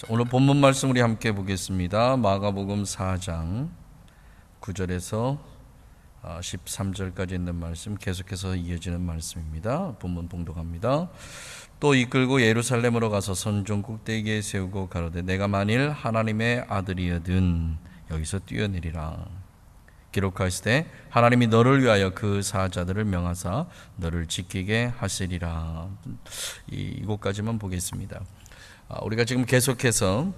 오늘 본문 말씀 우리 함께 보겠습니다. 마가복음 4장 9절에서 13절까지 있는 말씀, 계속해서 이어지는 말씀입니다. 본문 봉독합니다. 또 이끌고 예루살렘으로 가서 선종 꼭대기에 세우고 가로되 내가 만일 하나님의 아들이여든 여기서 뛰어내리라. 기록하시되 하나님이 너를 위하여 그 사자들을 명하사 너를 지키게 하시리라. 이곳까지만 보겠습니다. 우리가 지금 계속해서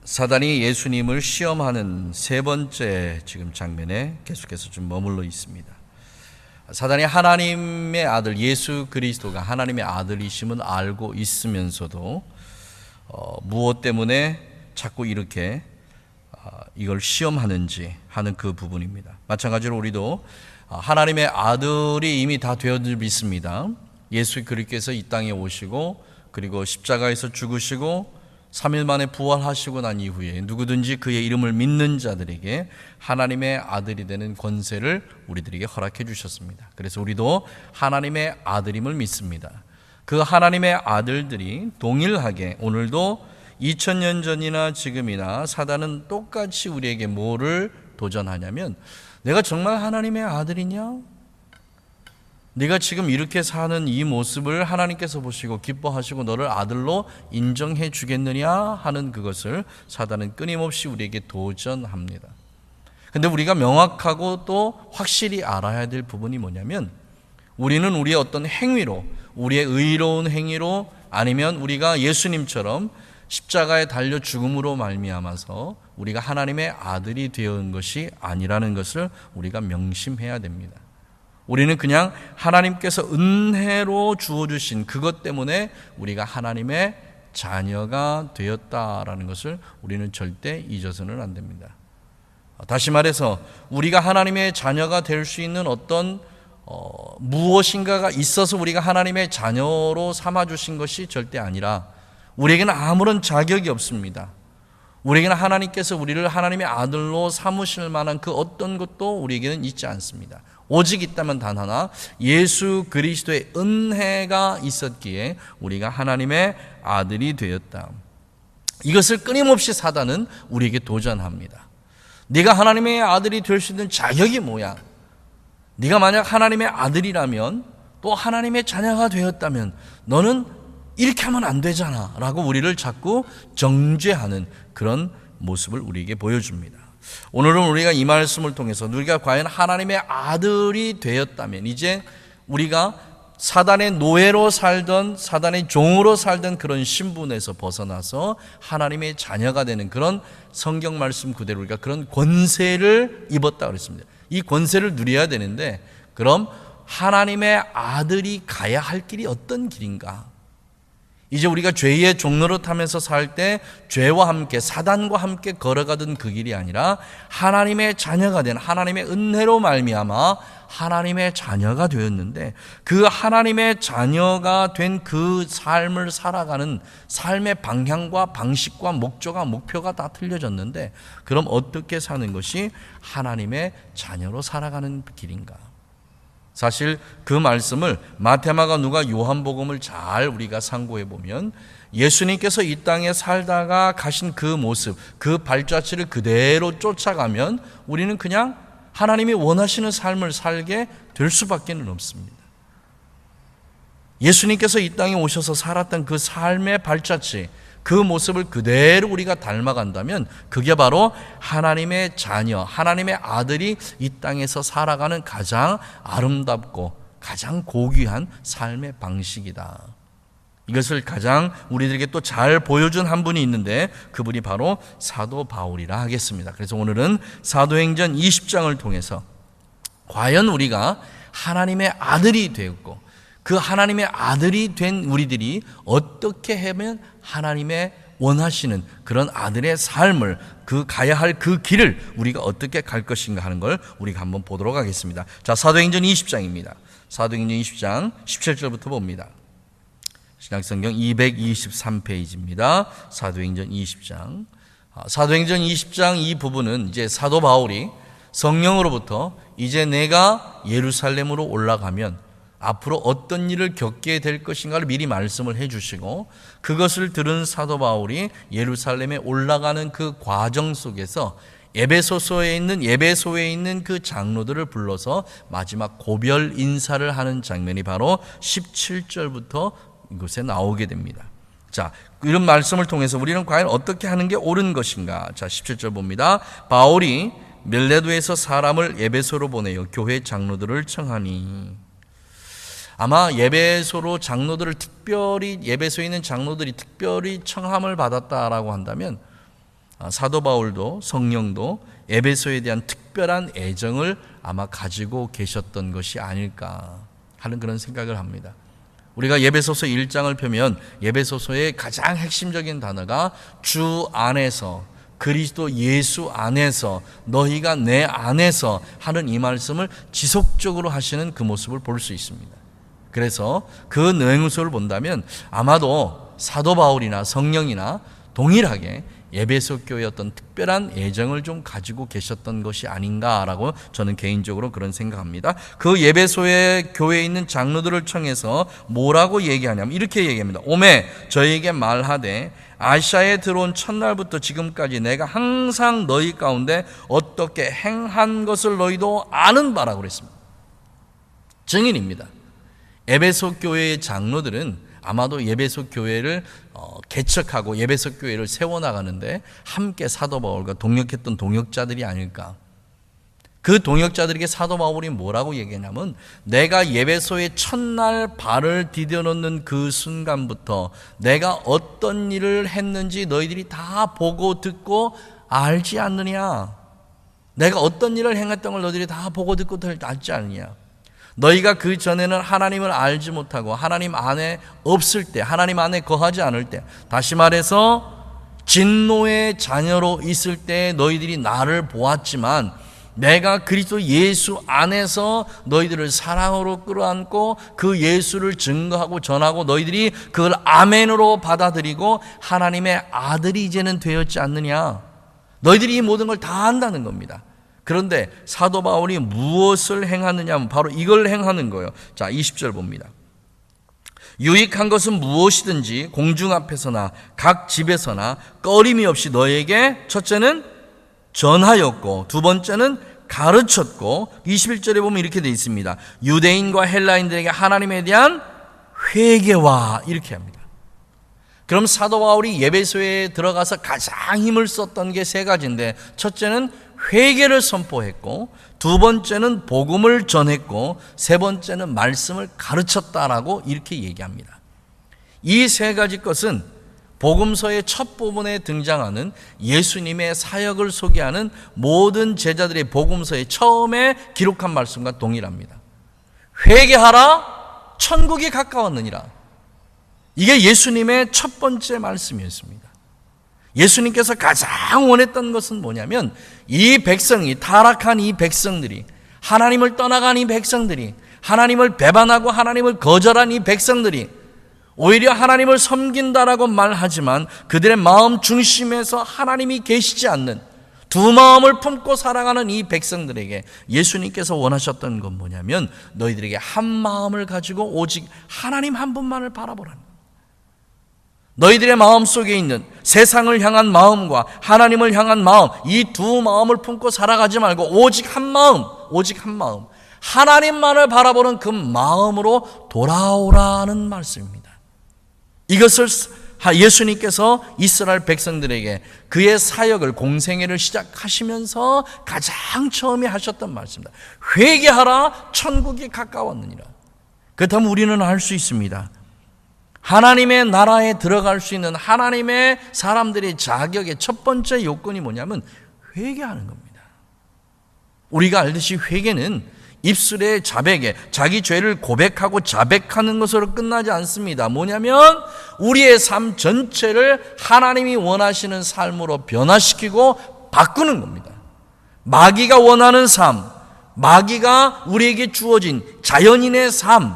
사단이 예수님을 시험하는 세 번째 지금 장면에 계속해서 좀 머물러 있습니다. 사단이 하나님의 아들 예수 그리스도가 하나님의 아들이심은 알고 있으면서도 무엇 때문에 자꾸 이렇게 이걸 시험하는지 하는 그 부분입니다. 마찬가지로 우리도 하나님의 아들이 이미 다 되어들 믿습니다. 예수 그리스도께서 이 땅에 오시고 그리고 십자가에서 죽으시고 3일 만에 부활하시고 난 이후에 누구든지 그의 이름을 믿는 자들에게 하나님의 아들이 되는 권세를 우리들에게 허락해 주셨습니다. 그래서 우리도 하나님의 아들임을 믿습니다. 그 하나님의 아들들이 동일하게 오늘도 2000년 전이나 지금이나 사단은 똑같이 우리에게 뭐를 도전하냐면 내가 정말 하나님의 아들이냐? 네가 지금 이렇게 사는 이 모습을 하나님께서 보시고 기뻐하시고 너를 아들로 인정해 주겠느냐 하는 그것을 사단은 끊임없이 우리에게 도전합니다. 그런데 우리가 명확하고 또 확실히 알아야 될 부분이 뭐냐면 우리는 우리의 어떤 행위로, 우리의 의로운 행위로 아니면 우리가 예수님처럼 십자가에 달려 죽음으로 말미암아서 우리가 하나님의 아들이 되어온 것이 아니라는 것을 우리가 명심해야 됩니다. 우리는 그냥 하나님께서 은혜로 주어주신 그것 때문에 우리가 하나님의 자녀가 되었다라는 것을 우리는 절대 잊어서는 안 됩니다. 다시 말해서 우리가 하나님의 자녀가 될 수 있는 어떤 무엇인가가 있어서 우리가 하나님의 자녀로 삼아주신 것이 절대 아니라 우리에게는 아무런 자격이 없습니다. 우리에게는 하나님께서 우리를 하나님의 아들로 삼으실 만한 그 어떤 것도 우리에게는 있지 않습니다. 오직 있다면 단 하나, 예수 그리스도의 은혜가 있었기에 우리가 하나님의 아들이 되었다. 이것을 끊임없이 사단은 우리에게 도전합니다. 네가 하나님의 아들이 될 수 있는 자격이 뭐야? 네가 만약 하나님의 아들이라면 또 하나님의 자녀가 되었다면 너는 이렇게 하면 안 되잖아 라고 우리를 자꾸 정죄하는 그런 모습을 우리에게 보여줍니다. 오늘은 우리가 이 말씀을 통해서 우리가 과연 하나님의 아들이 되었다면 이제 우리가 사단의 노예로 살던 사단의 종으로 살던 그런 신분에서 벗어나서 하나님의 자녀가 되는 그런 성경 말씀 그대로 우리가 그런 권세를 입었다 그랬습니다. 이 권세를 누려야 되는데 그럼 하나님의 아들이 가야 할 길이 어떤 길인가? 이제 우리가 죄의 종로로 타면서 살 때 죄와 함께 사단과 함께 걸어가던 그 길이 아니라 하나님의 자녀가 된 하나님의 은혜로 말미암아 하나님의 자녀가 되었는데 그 하나님의 자녀가 된 그 삶을 살아가는 삶의 방향과 방식과 목표가 다 틀려졌는데 그럼 어떻게 사는 것이 하나님의 자녀로 살아가는 길인가? 사실 그 말씀을 마태마가 누가 요한복음을 잘 우리가 상고해 보면 예수님께서 이 땅에 살다가 가신 그 모습, 그 발자취를 그대로 쫓아가면 우리는 그냥 하나님이 원하시는 삶을 살게 될 수밖에 없습니다. 예수님께서 이 땅에 오셔서 살았던 그 삶의 발자취, 그 모습을 그대로 우리가 닮아간다면 그게 바로 하나님의 자녀, 하나님의 아들이 이 땅에서 살아가는 가장 아름답고 가장 고귀한 삶의 방식이다. 이것을 가장 우리들에게 또 잘 보여준 한 분이 있는데 그분이 바로 사도 바울이라 하겠습니다. 그래서 오늘은 사도행전 20장을 통해서 과연 우리가 하나님의 아들이 되었고 그 하나님의 아들이 된 우리들이 어떻게 하면 하나님의 원하시는 그런 아들의 삶을 그 가야 할 그 길을 우리가 어떻게 갈 것인가 하는 걸 우리가 한번 보도록 하겠습니다. 자, 사도행전 20장입니다. 사도행전 20장 17절부터 봅니다. 신약성경 223페이지입니다. 사도행전 20장. 사도행전 20장 이 부분은 이제 사도 바울이 성령으로부터 이제 내가 예루살렘으로 올라가면 앞으로 어떤 일을 겪게 될 것인가를 미리 말씀을 해주시고, 그것을 들은 사도 바울이 예루살렘에 올라가는 그 과정 속에서 예배소에 있는 그 장로들을 불러서 마지막 고별 인사를 하는 장면이 바로 17절부터 이곳에 나오게 됩니다. 자, 이런 말씀을 통해서 우리는 과연 어떻게 하는 게 옳은 것인가? 자, 17절 봅니다. 바울이 밀레도에서 사람을 예배소로 보내어 교회 장로들을 청하니. 아마 예배소로 장로들을 특별히, 예배소에 있는 장로들이 특별히 청함을 받았다라고 한다면 사도 바울도 성령도 에베소에 대한 특별한 애정을 아마 가지고 계셨던 것이 아닐까 하는 그런 생각을 합니다. 우리가 예배소서 1장을 펴면 예배소서의 가장 핵심적인 단어가 주 안에서, 그리스도 예수 안에서, 너희가 내 안에서 하는 이 말씀을 지속적으로 하시는 그 모습을 볼 수 있습니다. 그래서 그 내용서를 본다면 아마도 사도 바울이나 성령이나 동일하게 예배소 교회의 어떤 특별한 애정을 좀 가지고 계셨던 것이 아닌가라고 저는 개인적으로 그런 생각합니다. 그 예배소의 교회에 있는 장로들을 청해서 뭐라고 얘기하냐면 이렇게 얘기합니다. 오매 저에게 말하되 아시아에 들어온 첫날부터 지금까지 내가 항상 너희 가운데 어떻게 행한 것을 너희도 아는 바라고 그랬습니다. 증인입니다. 에베소 교회의 장로들은 아마도 예배소 교회를 개척하고 예배소 교회를 세워나가는데 함께 사도 바울과 동역했던 동역자들이 아닐까. 그 동역자들에게 사도 바울이 뭐라고 얘기하냐면 내가 예배소에 첫날 발을 디뎌놓는 그 순간부터 내가 어떤 일을 했는지 너희들이 다 보고 듣고 알지 않느냐. 내가 어떤 일을 행했던 걸 너희들이 다 보고 듣고 알지 않느냐. 너희가 그 전에는 하나님을 알지 못하고 하나님 안에 없을 때, 하나님 안에 거하지 않을 때, 다시 말해서 진노의 자녀로 있을 때 너희들이 나를 보았지만 내가 그리스도 예수 안에서 너희들을 사랑으로 끌어안고 그 예수를 증거하고 전하고 너희들이 그걸 아멘으로 받아들이고 하나님의 아들이 이제는 되었지 않느냐. 너희들이 이 모든 걸 다 안다는 겁니다. 그런데 사도 바울이 무엇을 행하느냐 하면 바로 이걸 행하는 거예요. 자, 20절 봅니다. 유익한 것은 무엇이든지 공중 앞에서나 각 집에서나 꺼림이 없이 너에게 첫째는 전하였고 두 번째는 가르쳤고 21절에 보면 이렇게 되어 있습니다. 유대인과 헬라인들에게 하나님에 대한 회개와 이렇게 합니다. 그럼 사도 바울이 예배소에 들어가서 가장 힘을 썼던 게 세 가지인데 첫째는 회개를 선포했고 두 번째는 복음을 전했고 세 번째는 말씀을 가르쳤다라고 이렇게 얘기합니다. 이 세 가지 것은 복음서의 첫 부분에 등장하는 예수님의 사역을 소개하는 모든 제자들의 복음서의 처음에 기록한 말씀과 동일합니다. 회개하라, 천국이 가까웠느니라. 이게 예수님의 첫 번째 말씀이었습니다. 예수님께서 가장 원했던 것은 뭐냐면 이 백성이, 타락한 이 백성들이, 하나님을 떠나간 이 백성들이, 하나님을 배반하고 하나님을 거절한 이 백성들이 오히려 하나님을 섬긴다라고 말하지만 그들의 마음 중심에서 하나님이 계시지 않는 두 마음을 품고 살아가는 이 백성들에게 예수님께서 원하셨던 건 뭐냐면 너희들에게 한 마음을 가지고 오직 하나님 한 분만을 바라보라는 거예요. 너희들의 마음 속에 있는 세상을 향한 마음과 하나님을 향한 마음, 이 두 마음을 품고 살아가지 말고 오직 한 마음, 오직 한 마음, 하나님만을 바라보는 그 마음으로 돌아오라는 말씀입니다. 이것을 예수님께서 이스라엘 백성들에게 그의 사역을, 공생애를 시작하시면서 가장 처음에 하셨던 말씀입니다. 회개하라, 천국이 가까웠느니라. 그렇다면 우리는 알 수 있습니다. 하나님의 나라에 들어갈 수 있는 하나님의 사람들의 자격의 첫 번째 요건이 뭐냐면 회개하는 겁니다. 우리가 알듯이 회개는 입술의 자백에 자기 죄를 고백하고 자백하는 것으로 끝나지 않습니다. 뭐냐면 우리의 삶 전체를 하나님이 원하시는 삶으로 변화시키고 바꾸는 겁니다. 마귀가 원하는 삶, 마귀가 우리에게 주어진 자연인의 삶,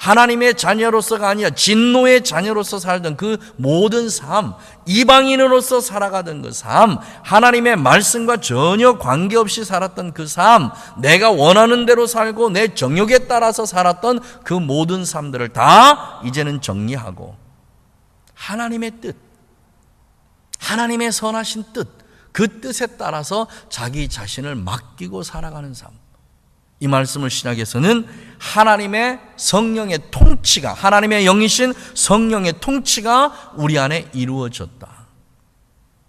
하나님의 자녀로서가 아니라 진노의 자녀로서 살던 그 모든 삶, 이방인으로서 살아가던 그 삶, 하나님의 말씀과 전혀 관계없이 살았던 그 삶, 내가 원하는 대로 살고 내 정욕에 따라서 살았던 그 모든 삶들을 다 이제는 정리하고 하나님의 뜻, 하나님의 선하신 뜻, 그 뜻에 따라서 자기 자신을 맡기고 살아가는 삶. 이 말씀을 신약에서는 하나님의 성령의 통치가, 하나님의 영이신 성령의 통치가 우리 안에 이루어졌다.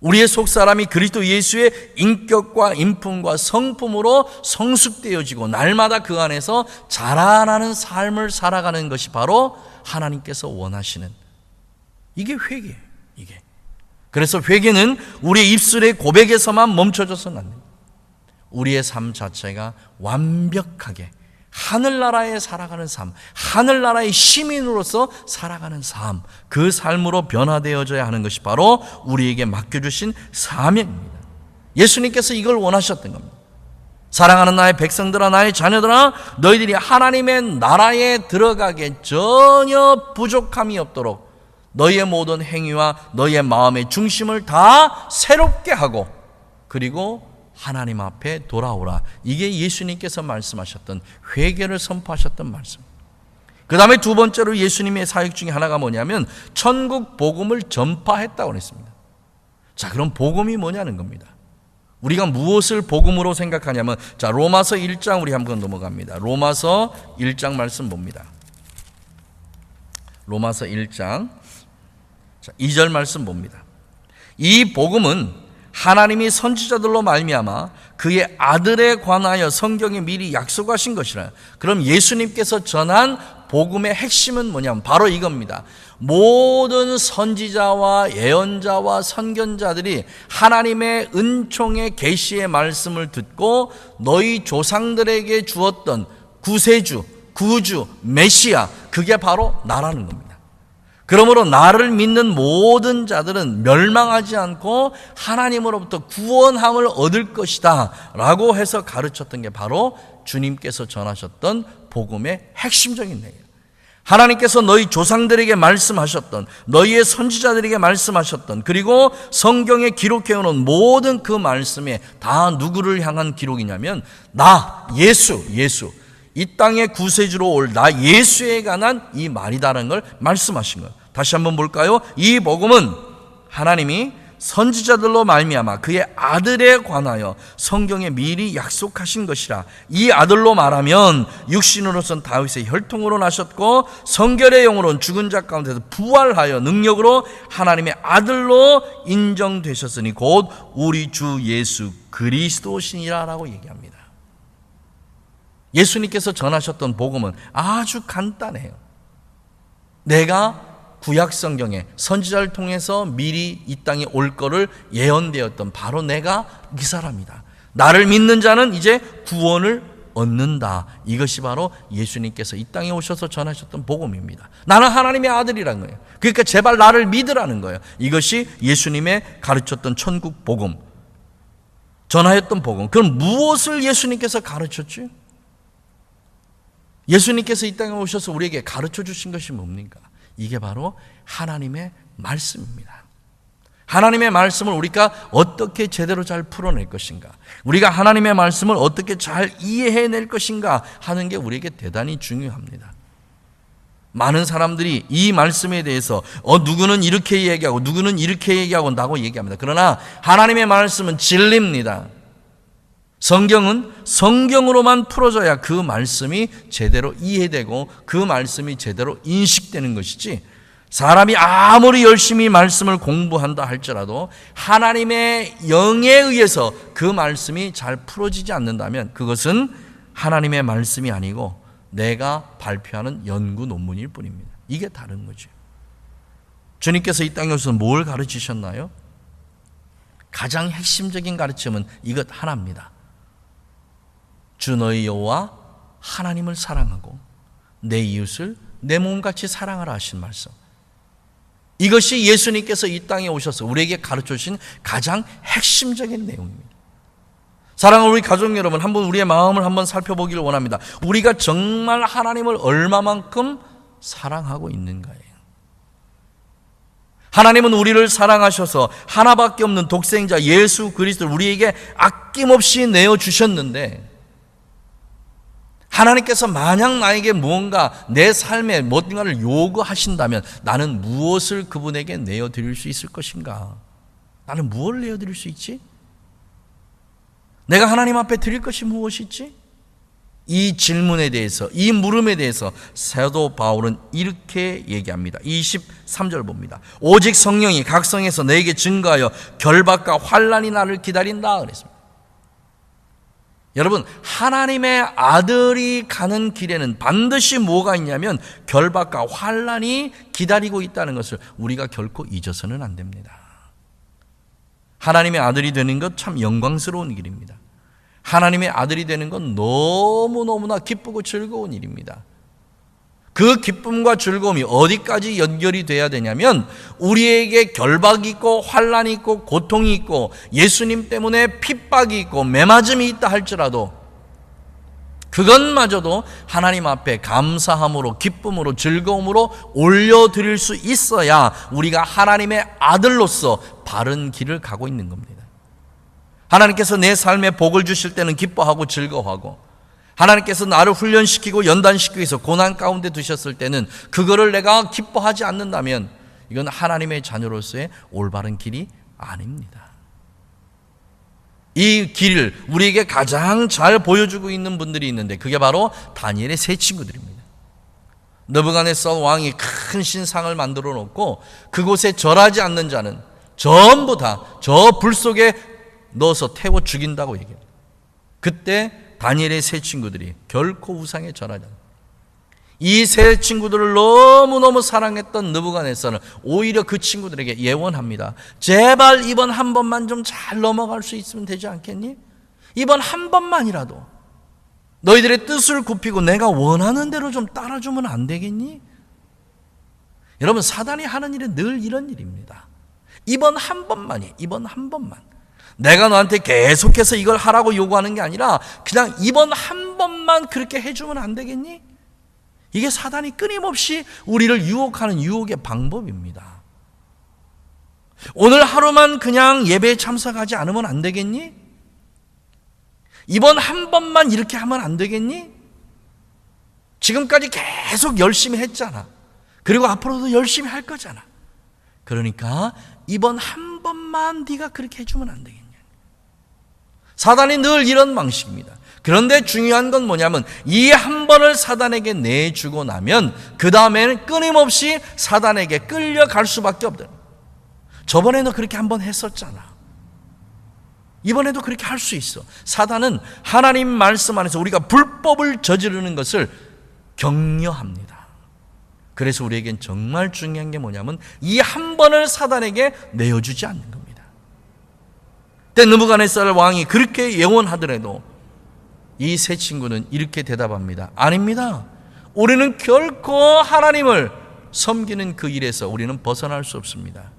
우리의 속사람이 그리스도 예수의 인격과 인품과 성품으로 성숙되어지고 날마다 그 안에서 자라나는 삶을 살아가는 것이 바로 하나님께서 원하시는, 이게 회개예요. 이게. 그래서 회개는 우리의 입술의 고백에서만 멈춰져서는 안 됩니다. 우리의 삶 자체가 완벽하게 하늘나라에 살아가는 삶, 하늘나라의 시민으로서 살아가는 삶, 그 삶으로 변화되어져야 하는 것이 바로 우리에게 맡겨주신 사명입니다. 예수님께서 이걸 원하셨던 겁니다. 사랑하는 나의 백성들아, 나의 자녀들아, 너희들이 하나님의 나라에 들어가게 전혀 부족함이 없도록 너희의 모든 행위와 너희의 마음의 중심을 다 새롭게 하고, 그리고 하나님 앞에 돌아오라. 이게 예수님께서 말씀하셨던, 회개를 선포하셨던 말씀. 그 다음에 두 번째로 예수님의 사역 중에 하나가 뭐냐면 천국 복음을 전파했다고 했습니다. 자, 그럼 복음이 뭐냐는 겁니다. 우리가 무엇을 복음으로 생각하냐면, 자, 로마서 1장 우리 한번 넘어갑니다. 로마서 1장 말씀 봅니다. 로마서 1장 2절 말씀 봅니다. 이 복음은 하나님이 선지자들로 말미암아 그의 아들에 관하여 성경에 미리 약속하신 것이라. 그럼 예수님께서 전한 복음의 핵심은 뭐냐면 바로 이겁니다. 모든 선지자와 예언자와 선견자들이 하나님의 은총의 계시의 말씀을 듣고 너희 조상들에게 주었던 구세주, 구주, 메시아, 그게 바로 나라는 겁니다. 그러므로 나를 믿는 모든 자들은 멸망하지 않고 하나님으로부터 구원함을 얻을 것이다 라고 해서 가르쳤던 게 바로 주님께서 전하셨던 복음의 핵심적인 내용. 하나님께서 너희 조상들에게 말씀하셨던, 너희의 선지자들에게 말씀하셨던, 그리고 성경에 기록해오는 모든 그 말씀에 다 누구를 향한 기록이냐면 나, 예수, 이 땅의 구세주로 올 나 예수에 관한 이 말이다라는 걸 말씀하신 거예요. 다시 한번 볼까요? 이 복음은 하나님이 선지자들로 말미암아 그의 아들에 관하여 성경에 미리 약속하신 것이라. 이 아들로 말하면 육신으로선 다윗의 혈통으로 나셨고 성결의 영으로는 죽은 자 가운데서 부활하여 능력으로 하나님의 아들로 인정되셨으니 곧 우리 주 예수 그리스도시니라 라고 얘기합니다. 예수님께서 전하셨던 복음은 아주 간단해요. 내가 구약 성경에 선지자를 통해서 미리 이 땅에 올 거를 예언되었던 바로 내가 이 사람이다. 나를 믿는 자는 이제 구원을 얻는다. 이것이 바로 예수님께서 이 땅에 오셔서 전하셨던 복음입니다. 나는 하나님의 아들이라는 거예요. 그러니까 제발 나를 믿으라는 거예요. 이것이 예수님의 가르쳤던 천국 복음, 전하였던 복음. 그럼 무엇을 예수님께서 가르쳤지? 예수님께서 이 땅에 오셔서 우리에게 가르쳐 주신 것이 뭡니까? 이게 바로 하나님의 말씀입니다. 하나님의 말씀을 우리가 어떻게 제대로 잘 풀어낼 것인가, 우리가 하나님의 말씀을 어떻게 잘 이해해낼 것인가 하는 게 우리에게 대단히 중요합니다. 많은 사람들이 이 말씀에 대해서 누구는 이렇게 얘기하고 누구는 이렇게 얘기하고 얘기합니다. 그러나 하나님의 말씀은 진리입니다. 성경은 성경으로만 풀어져야 그 말씀이 제대로 이해되고 그 말씀이 제대로 인식되는 것이지, 사람이 아무리 열심히 말씀을 공부한다 할지라도 하나님의 영에 의해서 그 말씀이 잘 풀어지지 않는다면 그것은 하나님의 말씀이 아니고 내가 발표하는 연구 논문일 뿐입니다. 이게 다른 거죠. 주님께서 이 땅에 오셔서 뭘 가르치셨나요? 가장 핵심적인 가르침은 이것 하나입니다. 주 너희 여호와 하나님을 사랑하고 내 이웃을 내 몸같이 사랑하라 하신 말씀. 이것이 예수님께서 이 땅에 오셔서 우리에게 가르쳐 주신 가장 핵심적인 내용입니다. 사랑하는 우리 가족 여러분, 한번 우리의 마음을 한번 살펴보기를 원합니다. 우리가 정말 하나님을 얼마만큼 사랑하고 있는 거예요. 하나님은 우리를 사랑하셔서 하나밖에 없는 독생자 예수 그리스도를 우리에게 아낌없이 내어주셨는데, 하나님께서 만약 나에게 무언가 내 삶에 뭔가를 요구하신다면 나는 무엇을 그분에게 내어드릴 수 있을 것인가? 나는 무엇을 내어드릴 수 있지? 내가 하나님 앞에 드릴 것이 무엇이지? 이 질문에 대해서, 이 물음에 대해서 사도 바울은 이렇게 얘기합니다. 23절 봅니다. 오직 성령이 각성해서 내게 증거하여 결박과 환난이 나를 기다린다 그랬습니다. 여러분, 하나님의 아들이 가는 길에는 반드시 뭐가 있냐면 결박과 환난이 기다리고 있다는 것을 우리가 결코 잊어서는 안 됩니다. 하나님의 아들이 되는 것 참 영광스러운 길입니다. 하나님의 아들이 되는 건 너무너무나 기쁘고 즐거운 일입니다. 그 기쁨과 즐거움이 어디까지 연결이 돼야 되냐면 우리에게 결박이 있고 환난이 있고 고통이 있고 예수님 때문에 핍박이 있고 매맞음이 있다 할지라도 그것마저도 하나님 앞에 감사함으로 기쁨으로 즐거움으로 올려드릴 수 있어야 우리가 하나님의 아들로서 바른 길을 가고 있는 겁니다. 하나님께서 내 삶에 복을 주실 때는 기뻐하고 즐거워하고, 하나님께서 나를 훈련시키고 연단시키기 위해서 고난 가운데 두셨을 때는 그거를 내가 기뻐하지 않는다면 이건 하나님의 자녀로서의 올바른 길이 아닙니다. 이 길을 우리에게 가장 잘 보여주고 있는 분들이 있는데 그게 바로 다니엘의 세 친구들입니다. 느부갓네살 왕이 큰 신상을 만들어 놓고 그곳에 절하지 않는 자는 전부 다 저 불 속에 넣어서 태워 죽인다고 얘기해요. 그때 다니엘의 세 친구들이 결코 우상에 절하지 않아요. 이 세 친구들을 너무너무 사랑했던 느부갓네살은 오히려 그 친구들에게 예언합니다. 제발 이번 한 번만 좀 잘 넘어갈 수 있으면 되지 않겠니? 이번 한 번만이라도 너희들의 뜻을 굽히고 내가 원하는 대로 좀 따라주면 안 되겠니? 여러분, 사단이 하는 일은 늘 이런 일입니다. 이번 한 번만이, 이번 한 번만. 내가 너한테 계속해서 이걸 하라고 요구하는 게 아니라 그냥 이번 한 번만 그렇게 해주면 안 되겠니? 이게 사단이 끊임없이 우리를 유혹하는 유혹의 방법입니다. 오늘 하루만 그냥 예배에 참석하지 않으면 안 되겠니? 이번 한 번만 이렇게 하면 안 되겠니? 지금까지 계속 열심히 했잖아. 그리고 앞으로도 열심히 할 거잖아. 그러니까 이번 한 번만 네가 그렇게 해주면 안 되겠냐. 사단이 늘 이런 방식입니다. 그런데 중요한 건 뭐냐면 이 한 번을 사단에게 내주고 나면 그 다음에는 끊임없이 사단에게 끌려갈 수밖에 없다. 저번에는 그렇게 한 번 했었잖아. 이번에도 그렇게 할 수 있어. 사단은 하나님 말씀 안에서 우리가 불법을 저지르는 것을 격려합니다. 그래서 우리에겐 정말 중요한 게 뭐냐면 이 한 번을 사단에게 내어주지 않는 겁니다. 그때 느부갓네살 왕이 그렇게 예언하더라도 이 세 친구는 이렇게 대답합니다. 아닙니다. 우리는 결코 하나님을 섬기는 그 일에서 우리는 벗어날 수 없습니다.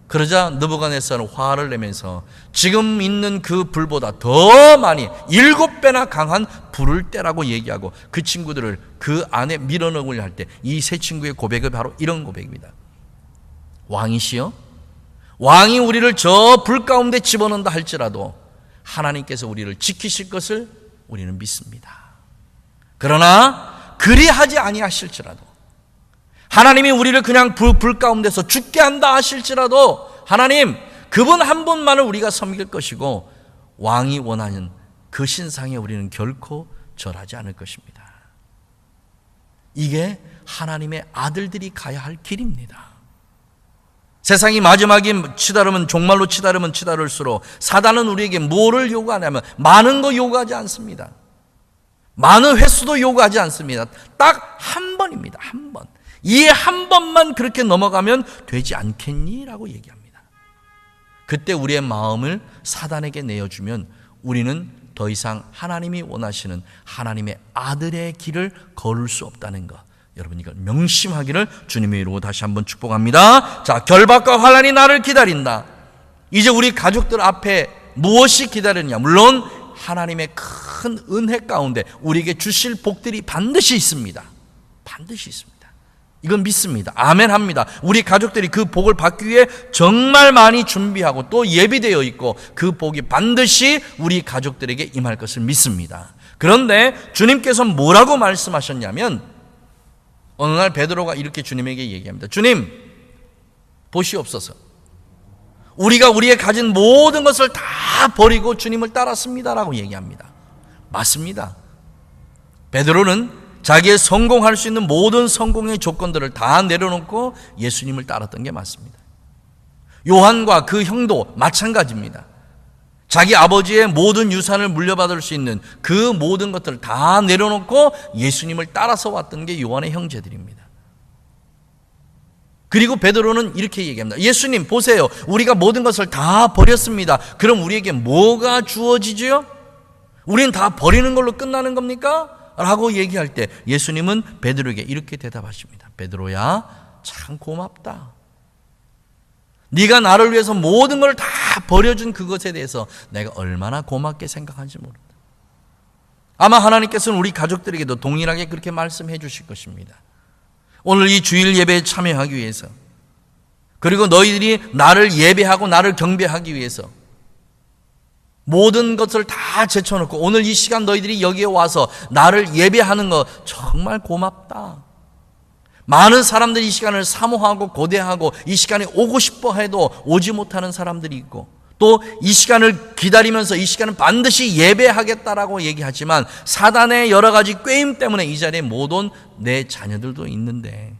그러자 느부갓네살은 화를 내면서 지금 있는 그 불보다 더 많이 7배나 강한 불을 떼라고 얘기하고 그 친구들을 그 안에 밀어넣으려 할 때 이 세 친구의 고백은 바로 이런 고백입니다. 왕이시여, 왕이 우리를 저 불 가운데 집어넣는다 할지라도 하나님께서 우리를 지키실 것을 우리는 믿습니다. 그러나 그리하지 아니하실지라도, 하나님이 우리를 그냥 불 가운데서 죽게 한다 하실지라도 하나님, 그분 한 분만을 우리가 섬길 것이고 왕이 원하는 그 신상에 우리는 결코 절하지 않을 것입니다. 이게 하나님의 아들들이 가야 할 길입니다. 세상이 마지막이 치다르면 종말로 치다르면 치다를수록 사단은 우리에게 뭐를 요구하냐면 많은 거 요구하지 않습니다. 많은 횟수도 요구하지 않습니다. 딱 한 번입니다. 한 번. 이 한 번만 그렇게 넘어가면 되지 않겠니? 라고 얘기합니다. 그때 우리의 마음을 사단에게 내어주면 우리는 더 이상 하나님이 원하시는 하나님의 아들의 길을 걸을 수 없다는 것, 여러분 이걸 명심하기를 주님의 이름으로 다시 한번 축복합니다. 자, 결박과 환난이 나를 기다린다. 이제 우리 가족들 앞에 무엇이 기다리느냐? 물론 하나님의 큰 은혜 가운데 우리에게 주실 복들이 반드시 있습니다. 반드시 있습니다. 이건 믿습니다. 아멘 합니다. 우리 가족들이 그 복을 받기 위해 정말 많이 준비하고 또 예비되어 있고 그 복이 반드시 우리 가족들에게 임할 것을 믿습니다. 그런데 주님께서 뭐라고 말씀하셨냐면 어느 날 베드로가 이렇게 주님에게 얘기합니다. 주님, 보시옵소서. 우리가 우리의 가진 모든 것을 다 버리고 주님을 따랐습니다라고 얘기합니다. 맞습니다. 베드로는 자기의 성공할 수 있는 모든 성공의 조건들을 다 내려놓고 예수님을 따랐던 게 맞습니다. 요한과 그 형도 마찬가지입니다. 자기 아버지의 모든 유산을 물려받을 수 있는 그 모든 것들을 다 내려놓고 예수님을 따라서 왔던 게 요한의 형제들입니다. 그리고 베드로는 이렇게 얘기합니다. 예수님 보세요. 우리가 모든 것을 다 버렸습니다. 그럼 우리에게 뭐가 주어지지요? 우리는 다 버리는 걸로 끝나는 겁니까? 라고 얘기할 때 예수님은 베드로에게 이렇게 대답하십니다. 베드로야, 참 고맙다. 네가 나를 위해서 모든 걸 다 버려준 그것에 대해서 내가 얼마나 고맙게 생각하는지 모른다. 아마 하나님께서는 우리 가족들에게도 동일하게 그렇게 말씀해 주실 것입니다. 오늘 이 주일 예배에 참여하기 위해서, 그리고 너희들이 나를 예배하고 나를 경배하기 위해서 모든 것을 다 제쳐놓고 오늘 이 시간 너희들이 여기에 와서 나를 예배하는 거 정말 고맙다. 많은 사람들이 이 시간을 사모하고 고대하고 이 시간에 오고 싶어 해도 오지 못하는 사람들이 있고, 또 이 시간을 기다리면서 이 시간은 반드시 예배하겠다라고 얘기하지만 사단의 여러 가지 꾀임 때문에 이 자리에 못 온 내 자녀들도 있는데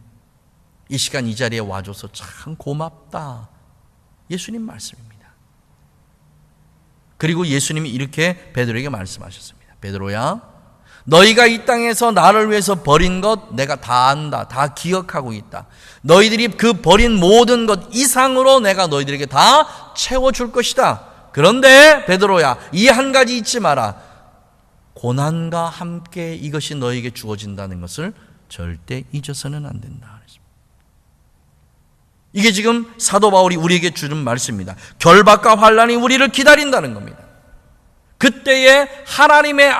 이 시간 이 자리에 와줘서 참 고맙다. 예수님 말씀입니다. 그리고 예수님이 이렇게 베드로에게 말씀하셨습니다. 베드로야, 너희가 이 땅에서 나를 위해서 버린 것 내가 다 안다. 다 기억하고 있다. 너희들이 그 버린 모든 것 이상으로 내가 너희들에게 다 채워줄 것이다. 그런데 베드로야, 이 한 가지 잊지 마라. 고난과 함께 이것이 너희에게 주어진다는 것을 절대 잊어서는 안 된다. 이게 지금 사도 바울이 우리에게 주는 말씀입니다. 결박과 환난이 우리를 기다린다는 겁니다. 그때에 하나님의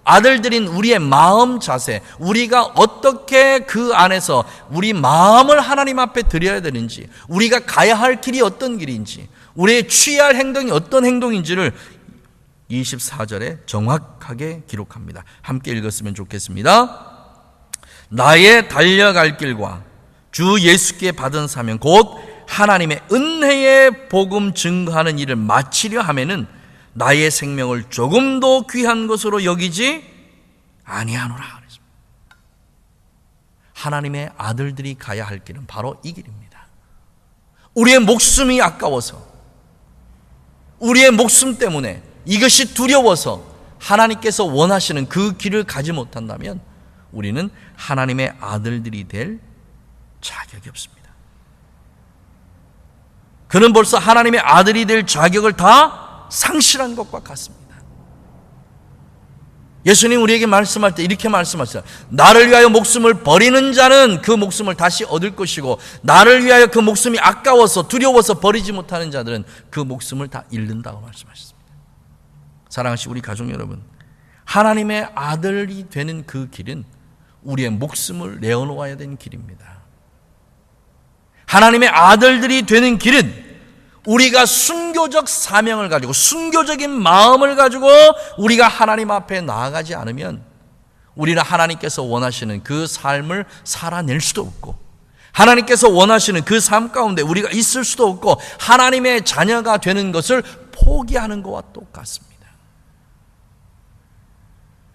아들들인 우리의 마음 자세, 우리가 어떻게 그 안에서 우리 마음을 하나님 앞에 드려야 되는지, 우리가 가야 할 길이 어떤 길인지, 우리의 취할 행동이 어떤 행동인지를 24절에 정확하게 기록합니다. 함께 읽었으면 좋겠습니다. 나의 달려갈 길과 주 예수께 받은 사명 곧 하나님의 은혜의 복음 증거하는 일을 마치려 하면은 나의 생명을 조금도 귀한 것으로 여기지 아니하노라. 하나님의 아들들이 가야 할 길은 바로 이 길입니다. 우리의 목숨이 아까워서, 우리의 목숨 때문에 이것이 두려워서 하나님께서 원하시는 그 길을 가지 못한다면 우리는 하나님의 아들들이 될 자격이 없습니다. 그는 벌써 하나님의 아들이 될 자격을 다 상실한 것과 같습니다. 예수님 우리에게 말씀할 때 이렇게 말씀하셨어요. 나를 위하여 목숨을 버리는 자는 그 목숨을 다시 얻을 것이고, 나를 위하여 그 목숨이 아까워서 두려워서 버리지 못하는 자들은 그 목숨을 다 잃는다고 말씀하셨습니다. 사랑하시는 우리 가족 여러분, 하나님의 아들이 되는 그 길은 우리의 목숨을 내어놓아야 되는 길입니다. 하나님의 아들들이 되는 길은 우리가 순교적 사명을 가지고 순교적인 마음을 가지고 우리가 하나님 앞에 나아가지 않으면 우리는 하나님께서 원하시는 그 삶을 살아낼 수도 없고, 하나님께서 원하시는 그 삶 가운데 우리가 있을 수도 없고, 하나님의 자녀가 되는 것을 포기하는 것과 똑같습니다.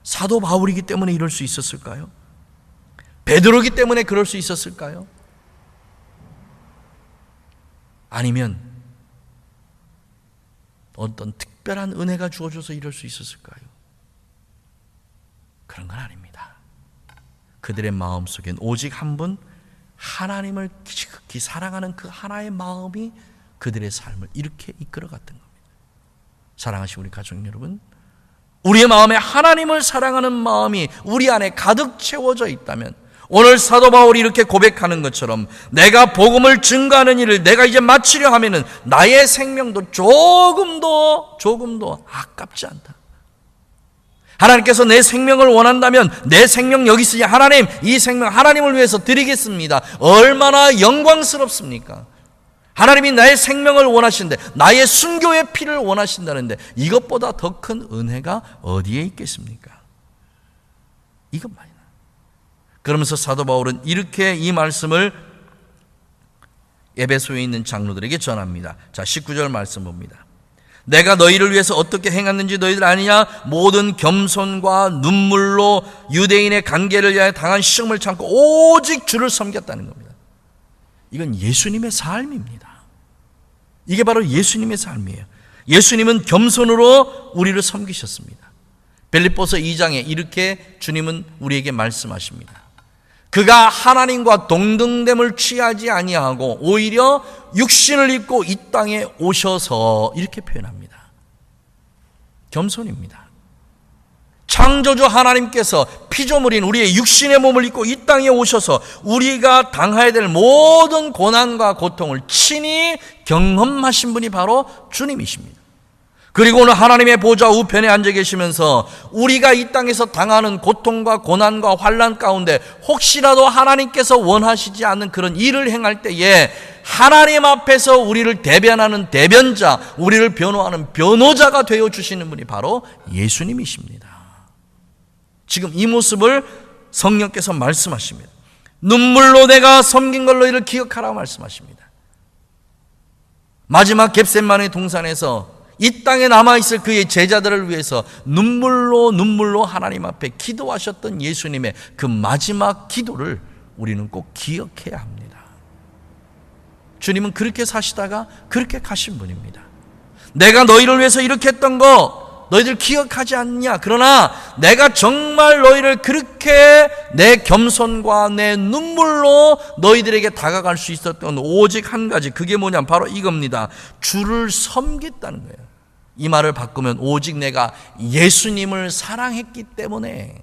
사도 바울이기 때문에 이럴 수 있었을까요? 베드로이기 때문에 그럴 수 있었을까요? 아니면 어떤 특별한 은혜가 주어져서 이럴 수 있었을까요? 그런 건 아닙니다. 그들의 마음속엔 오직 한 분, 하나님을 지극히 사랑하는 그 하나의 마음이 그들의 삶을 이렇게 이끌어갔던 겁니다. 사랑하시는 우리 가족 여러분, 우리의 마음에 하나님을 사랑하는 마음이 우리 안에 가득 채워져 있다면, 오늘 사도 바울이 이렇게 고백하는 것처럼 내가 복음을 증거하는 일을 내가 이제 마치려 하면은 나의 생명도 조금도 아깝지 않다. 하나님께서 내 생명을 원한다면 내 생명 여기 있으니 하나님, 이 생명 하나님을 위해서 드리겠습니다. 얼마나 영광스럽습니까? 하나님이 나의 생명을 원하시는데, 나의 순교의 피를 원하신다는데 이것보다 더 큰 은혜가 어디에 있겠습니까? 이것만이다. 그러면서 사도 바울은 이렇게 이 말씀을 에베소에 있는 장로들에게 전합니다. 자, 19절 말씀 봅니다. 내가 너희를 위해서 어떻게 행했는지 너희들 아니냐? 모든 겸손과 눈물로 유대인의 관계를 위하여 당한 시험을 참고 오직 주를 섬겼다는 겁니다. 이건 예수님의 삶입니다. 이게 바로 예수님의 삶이에요. 예수님은 겸손으로 우리를 섬기셨습니다. 빌립보서 2장에 이렇게 주님은 우리에게 말씀하십니다. 그가 하나님과 동등됨을 취하지 아니하고 오히려 육신을 입고 이 땅에 오셔서, 이렇게 표현합니다. 겸손입니다. 창조주 하나님께서 피조물인 우리의 육신의 몸을 입고 이 땅에 오셔서 우리가 당해야 될 모든 고난과 고통을 친히 경험하신 분이 바로 주님이십니다. 그리고 오늘 하나님의 보좌 우편에 앉아 계시면서 우리가 이 땅에서 당하는 고통과 고난과 환난 가운데 혹시라도 하나님께서 원하시지 않는 그런 일을 행할 때에 하나님 앞에서 우리를 대변하는 대변자, 우리를 변호하는 변호자가 되어주시는 분이 바로 예수님이십니다. 지금 이 모습을 성령께서 말씀하십니다. 눈물로 내가 섬긴 걸 너희를 기억하라고 말씀하십니다. 마지막 겟세마네 동산에서 이 땅에 남아있을 그의 제자들을 위해서 눈물로 하나님 앞에 기도하셨던 예수님의 그 마지막 기도를 우리는 꼭 기억해야 합니다. 주님은 그렇게 사시다가 그렇게 가신 분입니다. 내가 너희를 위해서 이렇게 했던 거 너희들 기억하지 않냐? 그러나 내가 정말 너희를 그렇게 내 겸손과 내 눈물로 너희들에게 다가갈 수 있었던 오직 한 가지, 그게 뭐냐? 바로 이겁니다. 주를 섬겼다는 거예요. 이 말을 바꾸면 오직 내가 예수님을 사랑했기 때문에,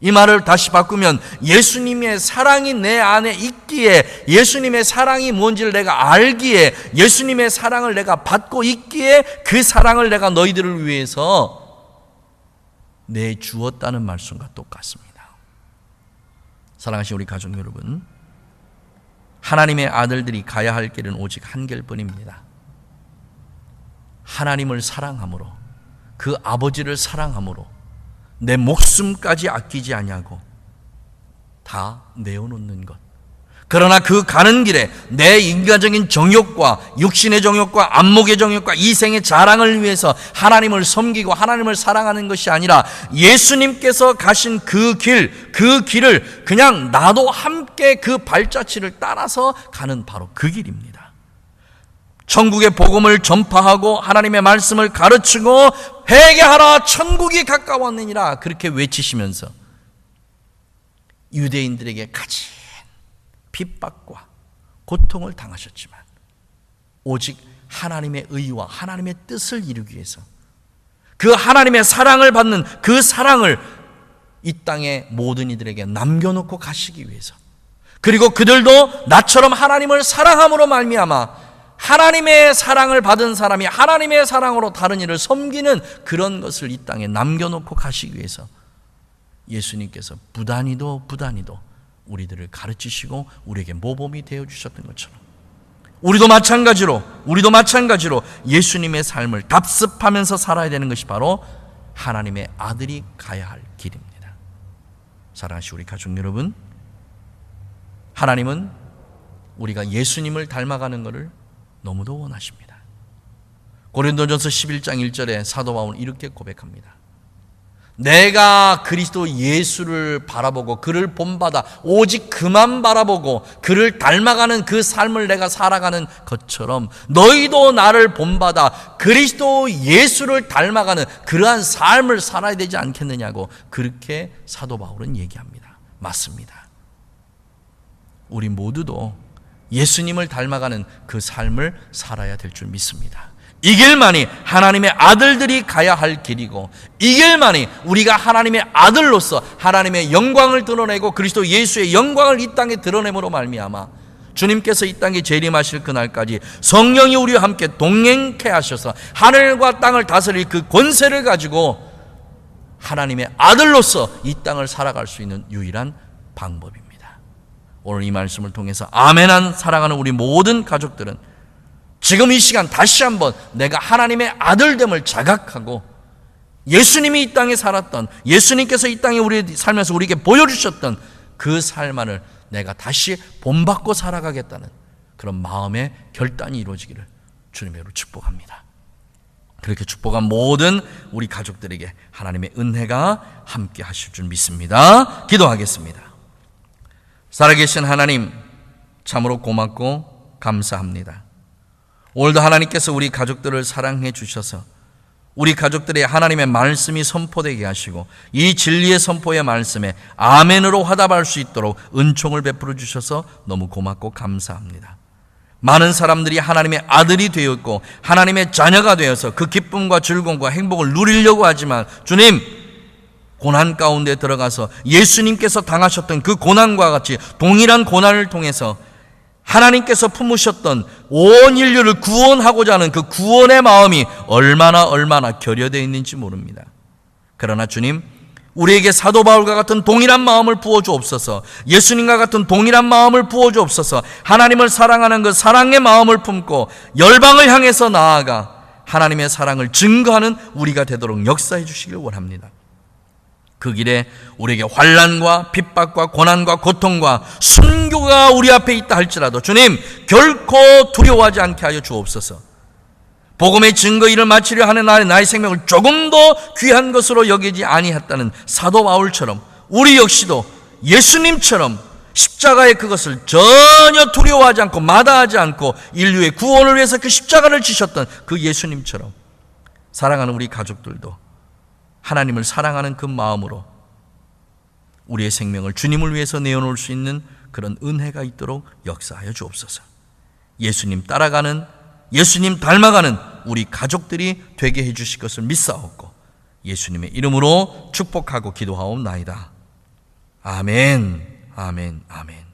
이 말을 다시 바꾸면 예수님의 사랑이 내 안에 있기에, 예수님의 사랑이 뭔지를 내가 알기에, 예수님의 사랑을 내가 받고 있기에 그 사랑을 내가 너희들을 위해서 내주었다는 말씀과 똑같습니다. 사랑하신 우리 가족 여러분, 하나님의 아들들이 가야 할 길은 오직 한 길뿐입니다. 하나님을 사랑함으로, 그 아버지를 사랑함으로 내 목숨까지 아끼지 아니하고 다 내어놓는 것. 그러나 그 가는 길에 내 인간적인 정욕과 육신의 정욕과 안목의 정욕과 이생의 자랑을 위해서 하나님을 섬기고 하나님을 사랑하는 것이 아니라 예수님께서 가신 그 길을 그냥 나도 함께 그 발자취를 따라서 가는 바로 그 길입니다. 천국의 복음을 전파하고 하나님의 말씀을 가르치고 회개하라 천국이 가까웠느니라, 그렇게 외치시면서 유대인들에게 가진 핍박과 고통을 당하셨지만 오직 하나님의 의와 하나님의 뜻을 이루기 위해서, 그 하나님의 사랑을 받는 그 사랑을 이 땅의 모든 이들에게 남겨놓고 가시기 위해서, 그리고 그들도 나처럼 하나님을 사랑함으로 말미암아 하나님의 사랑을 받은 사람이 하나님의 사랑으로 다른 이를 섬기는 그런 것을 이 땅에 남겨놓고 가시기 위해서 예수님께서 부단히도 우리들을 가르치시고 우리에게 모범이 되어주셨던 것처럼 우리도 마찬가지로 예수님의 삶을 답습하면서 살아야 되는 것이 바로 하나님의 아들이 가야 할 길입니다. 사랑하시는 우리 가족 여러분, 하나님은 우리가 예수님을 닮아가는 것을 너무도 원하십니다. 고린도전서 11장 1절에 사도 바울은 이렇게 고백합니다. 내가 그리스도 예수를 바라보고 그를 본받아 오직 그만 바라보고 그를 닮아가는 그 삶을 내가 살아가는 것처럼 너희도 나를 본받아 그리스도 예수를 닮아가는 그러한 삶을 살아야 되지 않겠느냐고 그렇게 사도 바울은 얘기합니다. 맞습니다. 우리 모두도 예수님을 닮아가는 그 삶을 살아야 될 줄 믿습니다. 이 길만이 하나님의 아들들이 가야 할 길이고, 이 길만이 우리가 하나님의 아들로서 하나님의 영광을 드러내고 그리스도 예수의 영광을 이 땅에 드러내므로 말미암아 주님께서 이 땅에 재림하실 그날까지 성령이 우리와 함께 동행케 하셔서 하늘과 땅을 다스릴 그 권세를 가지고 하나님의 아들로서 이 땅을 살아갈 수 있는 유일한 방법입니다. 오늘 이 말씀을 통해서 아멘한 사랑하는 우리 모든 가족들은 지금 이 시간 다시 한번 내가 하나님의 아들됨을 자각하고 예수님이 이 땅에 살았던, 예수님께서 이 땅에 우리 살면서 우리에게 보여주셨던 그 삶을 내가 다시 본받고 살아가겠다는 그런 마음의 결단이 이루어지기를 주님으로 축복합니다. 그렇게 축복한 모든 우리 가족들에게 하나님의 은혜가 함께 하실 줄 믿습니다. 기도하겠습니다. 살아계신 하나님, 참으로 고맙고 감사합니다. 오늘도 하나님께서 우리 가족들을 사랑해 주셔서 우리 가족들의 하나님의 말씀이 선포되게 하시고 이 진리의 선포의 말씀에 아멘으로 화답할 수 있도록 은총을 베풀어 주셔서 너무 고맙고 감사합니다. 많은 사람들이 하나님의 아들이 되었고 하나님의 자녀가 되어서 그 기쁨과 즐거움과 행복을 누리려고 하지만 주님, 고난 가운데 들어가서 예수님께서 당하셨던 그 고난과 같이 동일한 고난을 통해서 하나님께서 품으셨던 온 인류를 구원하고자 하는 그 구원의 마음이 얼마나 결여되어 있는지 모릅니다. 그러나 주님, 우리에게 사도 바울과 같은 동일한 마음을 부어주옵소서. 예수님과 같은 동일한 마음을 부어주옵소서. 하나님을 사랑하는 그 사랑의 마음을 품고 열방을 향해서 나아가 하나님의 사랑을 증거하는 우리가 되도록 역사해 주시길 원합니다. 그 길에 우리에게 환난과 핍박과 고난과 고통과 순교가 우리 앞에 있다 할지라도 주님, 결코 두려워하지 않게 하여 주옵소서. 복음의 증거 일을 마치려 하는 나의 생명을 조금 더 귀한 것으로 여기지 아니했다는 사도 바울처럼 우리 역시도 예수님처럼 십자가의 그것을 전혀 두려워하지 않고 마다하지 않고 인류의 구원을 위해서 그 십자가를 지셨던 그 예수님처럼 사랑하는 우리 가족들도 하나님을 사랑하는 그 마음으로 우리의 생명을 주님을 위해서 내어놓을 수 있는 그런 은혜가 있도록 역사하여 주옵소서. 예수님 따라가는, 예수님 닮아가는 우리 가족들이 되게 해주실 것을 믿사옵고 예수님의 이름으로 축복하고 기도하옵나이다. 아멘, 아멘, 아멘.